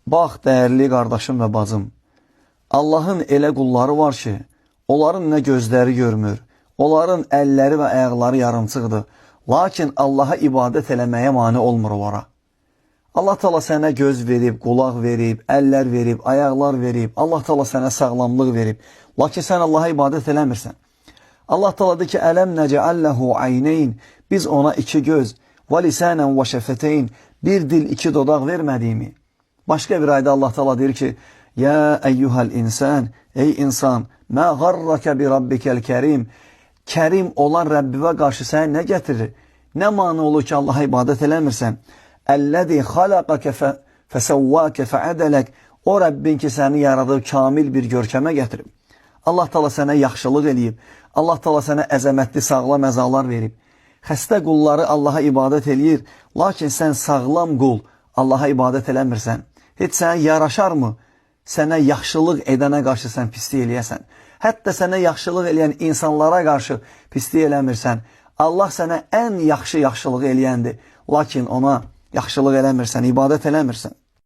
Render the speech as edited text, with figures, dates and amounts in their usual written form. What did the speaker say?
Bax, dəyərli qardaşım və bacım, Allahın elə qulları var ki, onların nə gözləri görmür, onların əlləri və ayaqları yarımçıqdır, lakin Allaha ibadət eləməyə mane olmur onlara. Allah Taala sənə göz verib, qulaq verib, əllər verib, ayaqlar verib, Allah Taala sənə sağlamlıq verib, lakin sən Allaha ibadət eləmirsən. Allah Taala deyir ki, ələm nəcəəlləhu ayneyn, biz ona iki göz, və lisanən və şəfəteyn, bir dil, iki dodaq vermədiyimi. Başqa bir ayda Allah Taala deyir ki, ya eyyuhəl insan, ey insan, mə qarrəkə bi rabbikəl kərim, kərim olan Rəbbivə qarşı sənə nə gətirir? Nə mane olur ki, Allaha ibadət eləmirsən? Əlləzi xalaqəkə fəsəvvəkə fəədələk, o Rəbbin ki, səni yaradıb kamil bir görkəmə gətirib. Allah Taala sənə yaxşılıq eləyib, Allah Taala sənə əzəmətli sağlam əzalar verib. Xəstə qulları Allaha ibadət eləyir, lakin sən sağlam qul Allaha ibadət eləmirsən. Heç sənə yaraşarmı? Sənə yaxşılıq edənə qarşı sən pislik eləyəsən. Hətta sənə yaxşılıq eləyən insanlara qarşı pislik eləmirsən. Allah sənə ən yaxşı yaxşılıq eləyəndir, lakin ona yaxşılıq eləmirsən, ibadət eləmirsən.